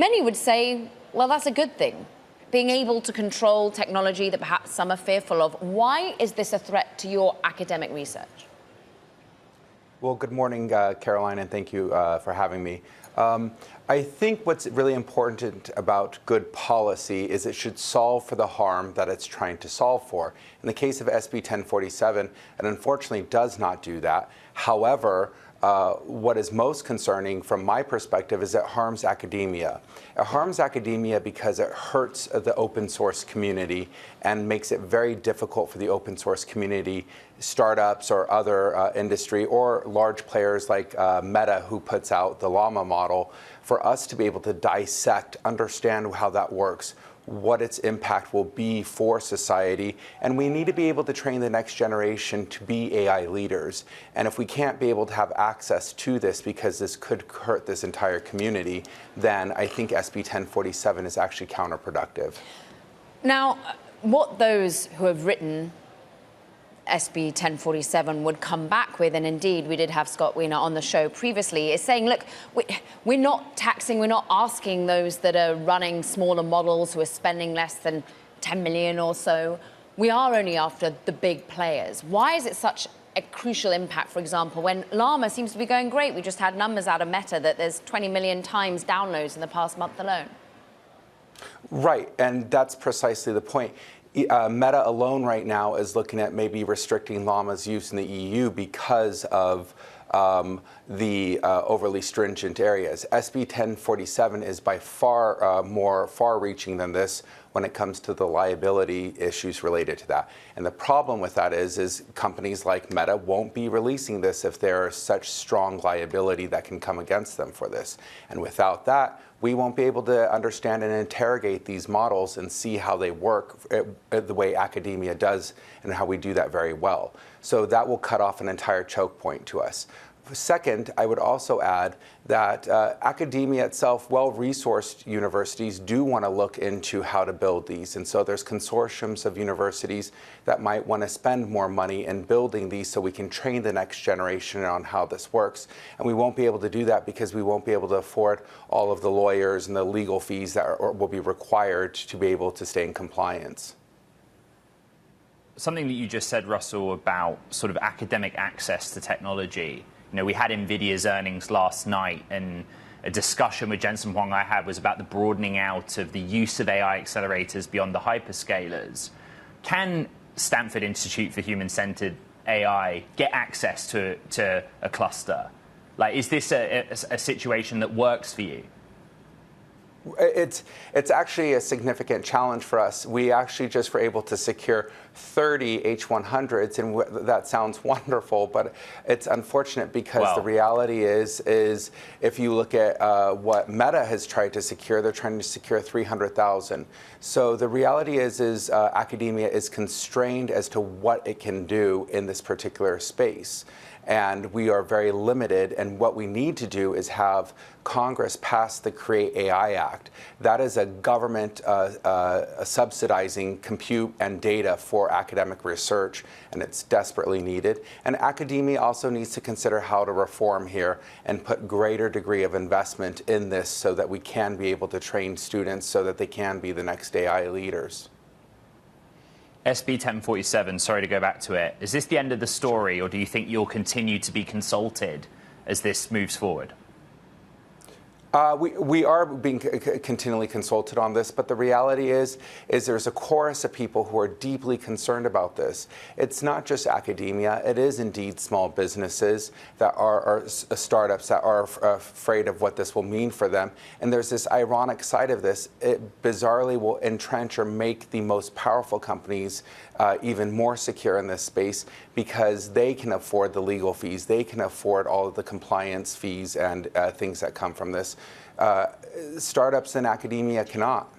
many would say, well, that's a good thing. Being able to control technology that perhaps some are fearful of. Why is this a threat to your academic research? Well, good morning, Caroline, and thank you for having me. I think what's really important about good policy is it should solve for the harm that it's trying to solve for. In the case of SB 1047, it unfortunately does not do that. However, what is most concerning from my perspective is it harms academia. It harms academia because it hurts the open source community and makes it very difficult for the open source community, startups or other industry, or large players like Meta, who puts out the Llama model, for us to be able to dissect, understand how that works, what its impact will be for society, and we need to be able to train the next generation to be AI leaders. And if we can't be able to have access to this because this could hurt this entire community, then I think SB 1047 is actually counterproductive. Now, what those who have written SB 1047 would come back with, and indeed we did have Scott Wiener on the show previously, is saying, look, we're not taxing, we're not asking those that are running smaller models who are spending less than 10 million or so. We are only after the big players. Why is it such a crucial impact, for example, when Llama seems to be going great? We just had numbers out of Meta that there's 20 million times downloads in the past month alone. Right, and that's precisely the point. Meta alone right now is looking at maybe restricting Llama's use in the EU because of the overly stringent areas. SB 1047 is by far more far-reaching than this when it comes to the liability issues related to that. And the problem with that is companies like Meta won't be releasing this if there is such strong liability that can come against them for this. And without that, we won't be able to understand and interrogate these models and see how they work the way academia does and how we do that very well. So that will cut off an entire choke point to us. Second, I would also add that academia itself, well-resourced universities do want to look into how to build these. And so there's consortiums of universities that might want to spend more money in building these so we can train the next generation on how this works. And we won't be able to do that because we won't be able to afford all of the lawyers and the legal fees that will be required to be able to stay in compliance. Something that you just said, Russell, about sort of academic access to technology. You know, we had NVIDIA's earnings last night, and a discussion with Jensen Huang I had was about the broadening out of the use of AI accelerators beyond the hyperscalers. Can Stanford Institute for Human-Centered AI get access to a cluster? Like, is this a situation that works for you? It's actually a significant challenge for us. We actually just were able to secure 30 H100s, and that sounds wonderful, but it's unfortunate because the reality is if you look at what Meta has tried to secure, they're trying to secure 300,000. So the reality is academia is constrained as to what it can do in this particular space. And we are very limited, and what we need to do is have Congress pass the Create AI Act. That is a government subsidizing compute and data for academic research, and it's desperately needed. And academia also needs to consider how to reform here and put greater degree of investment in this so that we can be able to train students so that they can be the next AI leaders. SB 1047, sorry to go back to it. Is this the end of the story, or do you think you'll continue to be consulted as this moves forward? We are being continually consulted on this, but the reality is there's a chorus of people who are deeply concerned about this. It's not just academia. It is indeed small businesses that are startups that are afraid of what this will mean for them. And there's this ironic side of this. It bizarrely will entrench or make the most powerful companies even more secure in this space because they can afford the legal fees. They can afford all of the compliance fees and things that come from this. Startups in academia cannot.